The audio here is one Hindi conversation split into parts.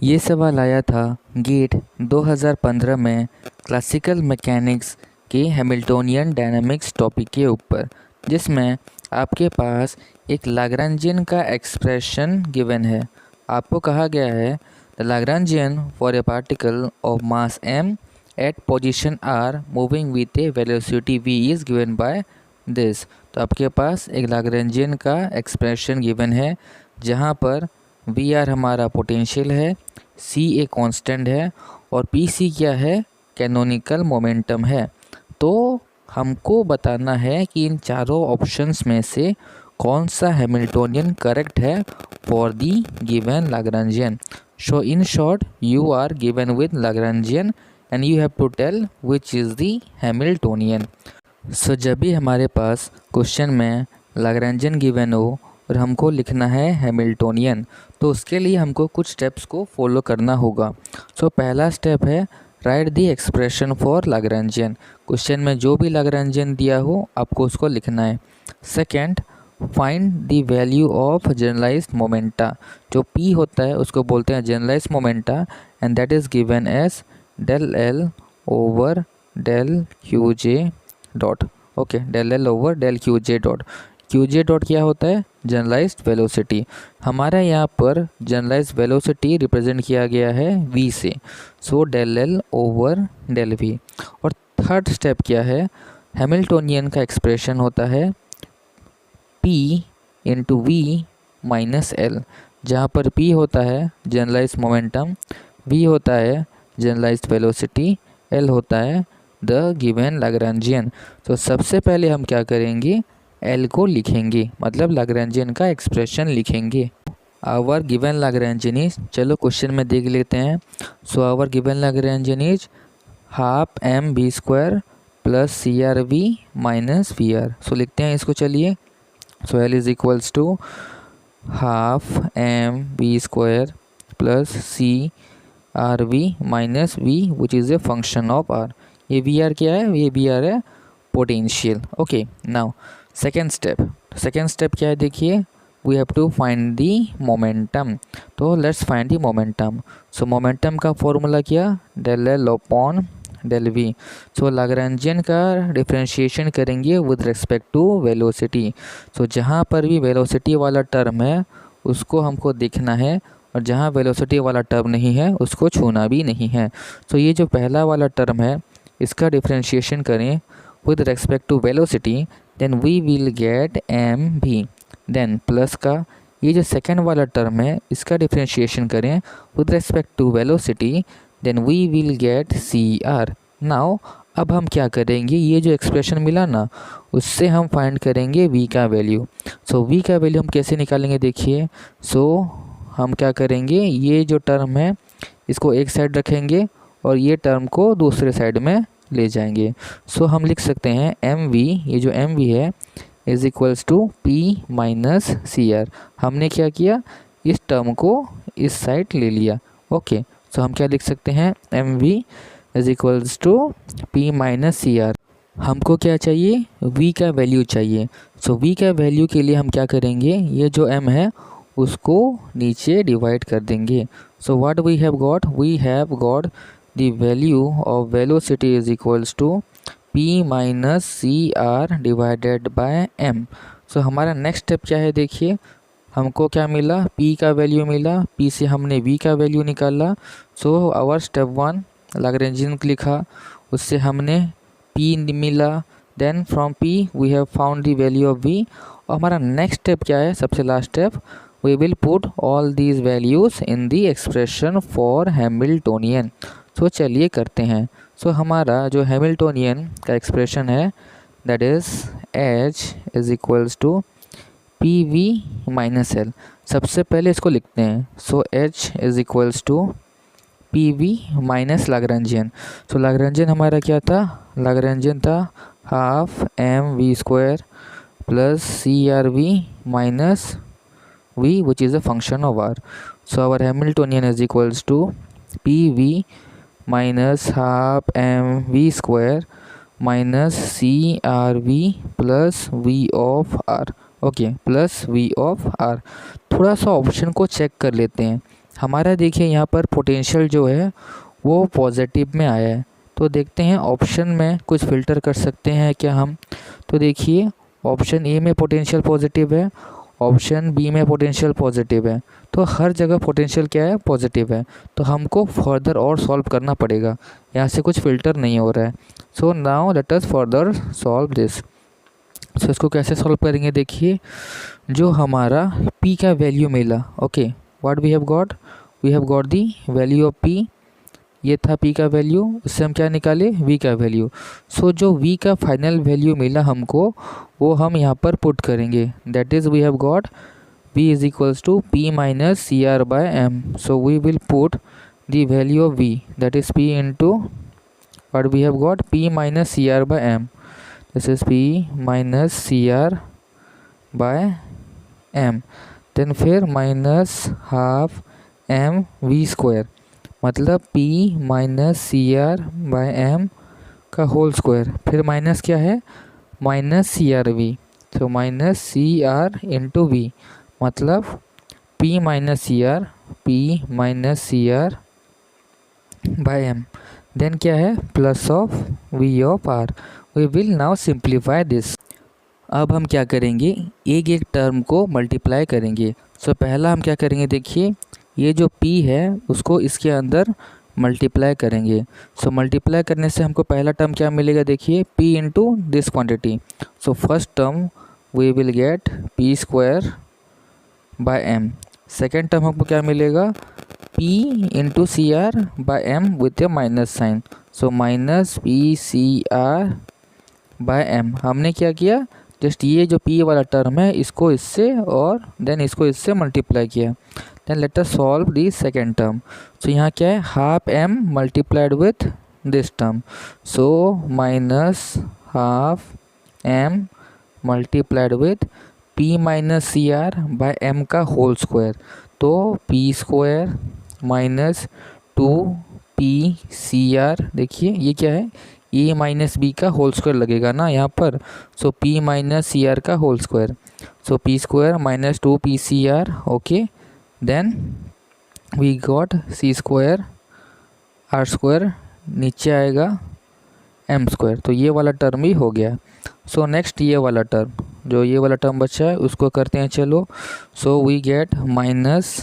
ये सवाल आया था गेट 2015 में क्लासिकल मैकेनिक्स के हैमिल्टोनियन डायनामिक्स टॉपिक के ऊपर, जिसमें आपके पास एक लाग्रांजियन का एक्सप्रेशन गिवन है। आपको कहा गया है the Lagrangian for a particle of mass m at position r moving with a velocity v is given by this. तो आपके पास एक लाग्रांजियन का एक्सप्रेशन गिवन है जहाँ पर वी आर हमारा पोटेंशियल है, सी ए कांस्टेंट है और पी सी क्या है, कैनोनिकल मोमेंटम है। तो हमको बताना है कि इन चारों ऑप्शंस में से कौन सा हैमिल्टोनियन करेक्ट है for the given Lagrangian. So in short you are given with Lagrangian and you have to tell which is the Hamiltonian. So जब भी हमारे पास क्वेश्चन में लाग्रांजियन गिवन हो और हमको लिखना है हैमिल्टोनियन, तो उसके लिए हमको कुछ स्टेप्स को फॉलो करना होगा। सो पहला स्टेप है write the expression for Lagrangian. Question में जो भी लाग्रांजियन दिया हो आपको उसको लिखना है। Second, find the value of generalised momenta. जो पी होता है उसको बोलते हैं generalised momenta and that is given as del L over del Q J dot. Okay, del L over del Q J dot. Q J dot क्या होता है, जनरलाइज्ड वेलोसिटी। हमारा यहाँ पर जनरलाइज्ड वेलोसिटी रिप्रेजेंट किया गया है v से, so del L over del v। और थर्ड स्टेप क्या है, हैमिल्टोनियन का एक्सप्रेशन होता है p into V minus L, जहाँ पर p होता है जनरलाइज्ड मोमेंटम, v होता है जनरलाइज्ड वेलोसिटी, l होता है द गिवन लाग्रांजियन। तो सबसे पहले हम क्या करेंगे, L को लिखेंगे, मतलब लाग्रांजियन का एक्सप्रेशन लिखेंगे। आवर गिवन लाग्रांजियन इज, चलो क्वेश्चन में देख लेते हैं। So our given Lagrangian is half M B square plus C R V minus V R. So लिखते हैं इसको, चलिए। So L is equals to half M B square plus C R V minus V which is a function of R. ये वी आर क्या है, ये वी आर है potential. Okay, now second step क्या है, देखिए, we have to find the momentum. तो let's find the momentum. So momentum का फॉर्मूला क्या, del L upon del V. So Lagrangian का डिफरेंशिएशन करेंगे with respect to velocity. So जहाँ पर भी वेलोसिटी वाला टर्म है उसको हमको देखना है, और जहाँ वेलोसिटी वाला टर्म नहीं है उसको छूना भी नहीं है। सो ये जो पहला वाला टर्म है इसका डिफरेंशिएशन करें with respect to velocity, then we will get M भी। देन प्लस का ये जो सेकेंड वाला टर्म है इसका डिफरेंशिएशन करें with respect to velocity, then we will get C R. Now अब हम क्या करेंगे, ये जो एक्सप्रेशन मिला ना उससे हम फाइंड करेंगे v का वैल्यू। सो v का वैल्यू हम कैसे निकालेंगे, देखिए। सो हम क्या करेंगे, ये जो टर्म है इसको एक साइड रखेंगे और ये टर्म को दूसरे साइड में ले जाएंगे। सो हम लिख सकते हैं एम वी, ये जो एम वी है is equals to P minus C R. हमने क्या किया, इस टर्म को इस साइड ले लिया। ओके, सो हम क्या लिख सकते हैं, M V is equals to P minus C R. हमको क्या चाहिए, v का वैल्यू चाहिए। सो v का वैल्यू के लिए हम क्या करेंगे, ये जो m है उसको नीचे डिवाइड कर देंगे। So what we have got the value of velocity is equals to p minus cr divided by m। सो हमारा नेक्स्ट स्टेप क्या है, देखिए, हमको क्या मिला, p का वैल्यू मिला, p से हमने v का वैल्यू निकाला। सो आवर स्टेप 1 लाग्रेंजियन लिखा, उससे हमने p मिला, then from p we have found the value of v। और हमारा नेक्स्ट स्टेप क्या है, सबसे last step, we will put all these values in the expression for Hamiltonian. So चलिए करते हैं। सो हमारा जो हैमिल्टोनियन का एक्सप्रेशन है that is H is equals to P V minus L. सबसे पहले इसको लिखते हैं। So H is equals to P V minus Lagrangian. So Lagrangian हमारा क्या था, लाग्रांजियन था half M V square plus C R V minus V which is a function of R. So our Hamiltonian is equals to P V minus half M V square minus C R V plus V of R. Okay, plus V of R. थोड़ा सा ऑप्शन को चेक कर लेते हैं। हमारा देखिए यहाँ पर पोटेंशियल जो है वो पॉजिटिव में आया है। तो देखते हैं ऑप्शन में कुछ फ़िल्टर कर सकते हैं क्या हम। तो देखिए ऑप्शन ए में पोटेंशियल पॉजिटिव है, ऑप्शन बी में पोटेंशियल पॉजिटिव है, तो हर जगह पोटेंशियल क्या है, पॉजिटिव है। तो हमको फर्दर और सॉल्व करना पड़ेगा, यहाँ से कुछ फ़िल्टर नहीं हो रहा है। So now let us further solve this. So इसको कैसे सॉल्व करेंगे, देखिए जो हमारा p का वैल्यू मिला, okay what we have got the value of p, ये था p का वैल्यू, उससे हम क्या निकाले, v का वैल्यू। सो जो v का फाइनल वैल्यू मिला हमको वो हम यहाँ पर पुट करेंगे, that is we have got v is equals to p minus C R by M. So we will put the value of v that is p into what we have got p minus C R by M, this is p minus C R by M, then फिर minus half M V square, मतलब p minus C R by M का होल स्क्वायर, फिर माइनस क्या है, माइनस सी आर वी, तो minus C R into V, मतलब p minus C R by M, then क्या है plus of v of r। We will now simplify this. अब हम क्या करेंगे, एक एक टर्म को मल्टीप्लाई करेंगे। सो पहला हम क्या करेंगे, देखिए ये जो p है उसको इसके अंदर मल्टीप्लाई करेंगे। सो मल्टीप्लाई करने से हमको पहला टर्म क्या मिलेगा, देखिए p into this quantity. So first term we will get p square by M, second term हमको क्या मिलेगा, p into C R by M with a minus sign, so minus P C R by M. हमने क्या किया, जस्ट ये जो p वाला टर्म है इसको इससे और देन इसको इससे मल्टीप्लाई किया। Then let us solve the second term. So यहाँ क्या है, half m multiplied with this term, so minus half m multiplied with p minus C R by m का होल स्क्वायर, तो p square minus 2p C R, देखिए ये क्या है, ए माइनस बी का होल स्क्वायर लगेगा ना यहाँ पर, so p minus C R का whole square, so p square minus 2p C R, okay then we got c square r square, नीचे आएगा m स्क्वायर, तो ये वाला टर्म भी हो गया। सो नेक्स्ट ये वाला टर्म, जो ये वाला टर्म बचा है उसको करते हैं चलो। So we get minus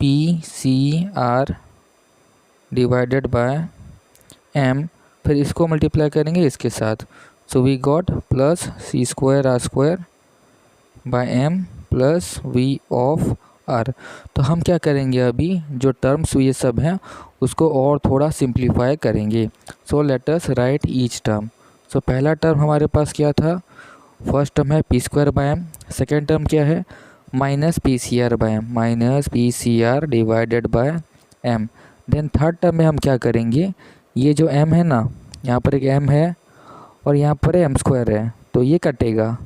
P C R divided by m, फिर इसको मल्टीप्लाई करेंगे इसके साथ, so we got plus C square R square by M plus V of R. तो हम क्या करेंगे, अभी जो टर्म्स ये सब हैं उसको और थोड़ा सिंप्लीफाई करेंगे। So let us write each term. So पहला टर्म हमारे पास क्या था, फर्स्ट टर्म है P square by M, second term क्या है minus P C R by M, minus P C R divided by M. Then third term में हम क्या करेंगे, ये जो m है ना, यहाँ पर एक m है और यहाँ पर m स्क्वायर है, तो ये कटेगा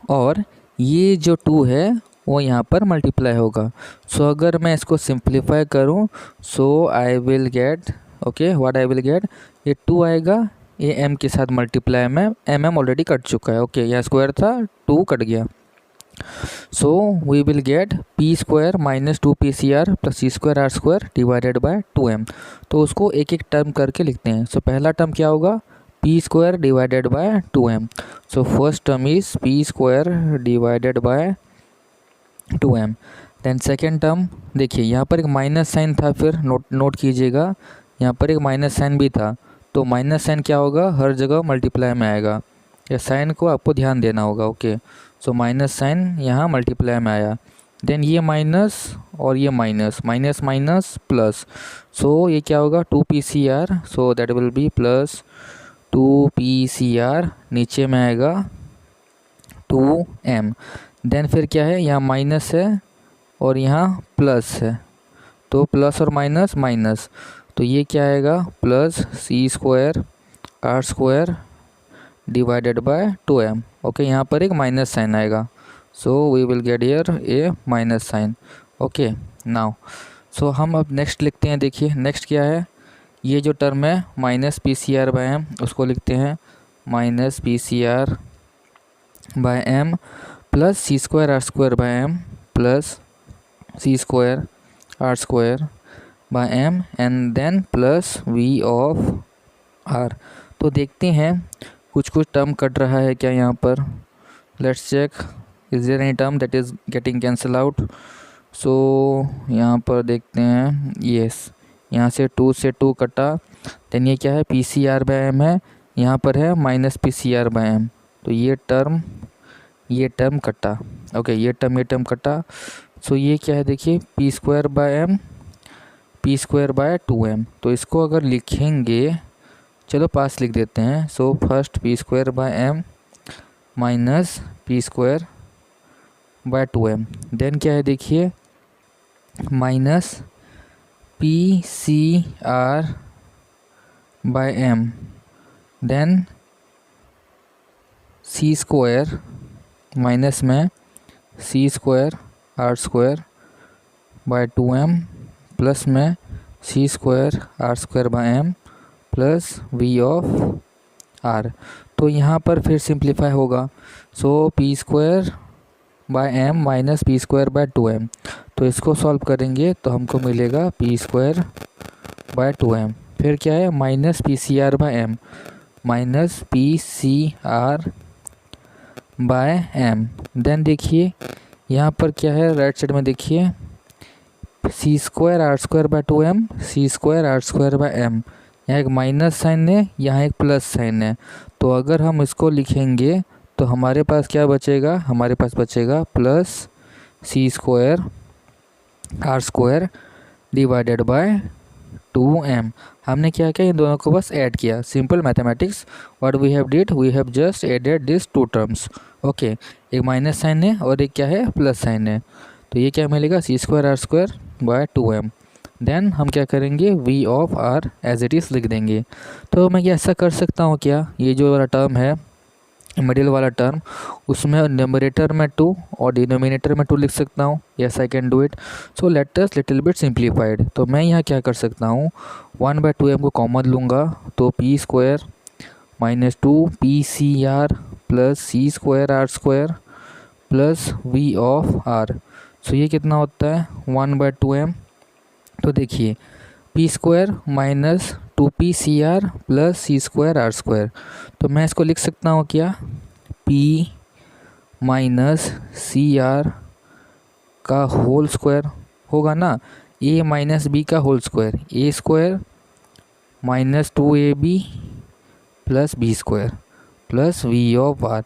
और ये जो 2 है वो यहाँ पर मल्टीप्लाई होगा। सो अगर मैं इसको सिंप्लीफाई करूँ, so I will get, okay what I will get, ये 2 आएगा, ये m के साथ मल्टीप्लाई में m ऑलरेडी कट चुका है, ओके यहाँ स्क्वायर था 2 कट गया। So we will get p square minus 2p C R plus C square R square divided by 2m। तो उसको एक एक टर्म करके लिखते हैं। सो पहला टर्म क्या होगा, p square divided by 2m। So first term is p square divided by 2m। Then second term, देखिए यहाँ पर एक माइनस साइन था, फिर नोट कीजिएगा यहाँ पर एक माइनस साइन भी था, तो माइनस साइन क्या होगा, हर जगह मल्टीप्लाई में आएगा, या साइन को आपको ध्यान देना होगा, ओके। सो माइनस साइन यहाँ मल्टीप्लाई में आया, देन ये माइनस और ये minus, minus minus plus, so ये क्या होगा 2p C R, so that will be plus 2p C R, नीचे में आएगा 2m। देन फिर क्या है, यहाँ माइनस है और यहाँ प्लस है, तो प्लस और माइनस माइनस, तो ये क्या आएगा plus C square R square divided by 2m, okay यहाँ पर एक माइनस साइन आएगा, so we will get here a minus sign, okay now. सो हम अब नेक्स्ट लिखते हैं, देखिए नेक्स्ट क्या है, ये जो टर्म है minus P C R by M, उसको लिखते हैं minus P C R by M plus C square R square by M plus C square R square by M and then plus V of R. तो देखते हैं कुछ कुछ टर्म कट रहा है क्या यहाँ पर। Let's check, is there any term that is getting cancel out. So यहाँ पर देखते हैं, यस, यहाँ से 2 से 2 कटा। देन ये क्या है, P C R by M है, यहाँ पर है minus P C R by M. तो ये टर्म कटा। ओके, ये टर्म कटा। सो ये क्या है, देखिए पी स्क्वायर बाय 2m। तो इसको अगर लिखेंगे, चलो पास लिख देते हैं। So first P square by M minus P square by 2m। Then क्या है, देखिए minus P C R by M, then C square minus में C square R square by 2m plus में C square R square by M plus V of R. तो यहाँ पर फिर सिंप्लीफाई होगा। So P square by M minus P square by 2m। तो इसको सॉल्व करेंगे तो हमको मिलेगा पी स्क्वायर बाय 2m। फिर क्या है, minus P C R by M, minus P C R by M. Then देखिए यहाँ पर क्या है, राइट साइड में देखिए C square R square by 2m, C square R square by M. यहाँ एक माइनस साइन है, यहाँ एक प्लस साइन है। तो अगर हम इसको लिखेंगे तो हमारे पास क्या बचेगा, हमारे पास बचेगा plus C square R square divided by 2m। हमने क्या किया, इन दोनों को बस ऐड किया। Simple mathematics, what we have did, we have just added this two terms. Okay, एक माइनस साइन है और एक क्या है, प्लस साइन है। तो ये क्या मिलेगा, C square R square by 2m। Then हम क्या करेंगे, V of R as it is लिख देंगे। तो मैं ऐसा कर सकता हूँ क्या, ये जो वाला टर्म है मिडिल वाला टर्म, उसमें न्यूमरेटर में 2 और डिनोमिनेटर में 2 लिख सकता हूँ। Yes, I can do it. So let us little bit simplified. तो मैं यहाँ क्या कर सकता हूँ, 1/2m को कॉमन लूँगा। तो P square minus 2 P C R plus C square R square plus V of R. So ये कितना होता है, 1/2m। तो देखिए P square minus 2p C R plus C square R square. तो मैं इसको लिख सकता हूँ क्या, p माइनस सी आर का होल स्क्वायर होगा ना, a माइनस बी का whole square, a square minus 2ab plus B square plus V of R.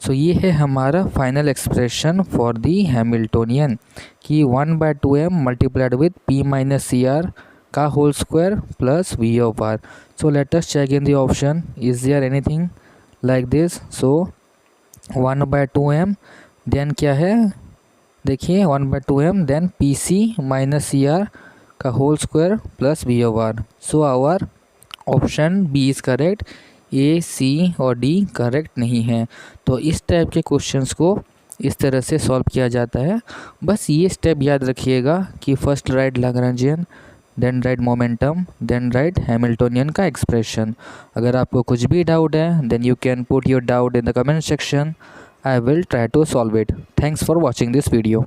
So ये है हमारा final expression for the Hamiltonian कि 1/2m multiplied with p minus C R का whole square plus V of R. So let us check in the option, is there anything like this. So 1/2m then क्या है, देखिए 1/2m then P C minus C R का whole square plus V of R. So our option B is correct, A C और डी करेक्ट नहीं है। तो इस टाइप के क्वेश्चंस को इस तरह से सॉल्व किया जाता है। बस ये स्टेप याद रखिएगा कि first write Lagrangian, then write momentum, then write Hamiltonian का एक्सप्रेशन। अगर आपको कुछ भी डाउट है then you can put your doubt in the comment section, I will try to solve it. Thanks for watching this video.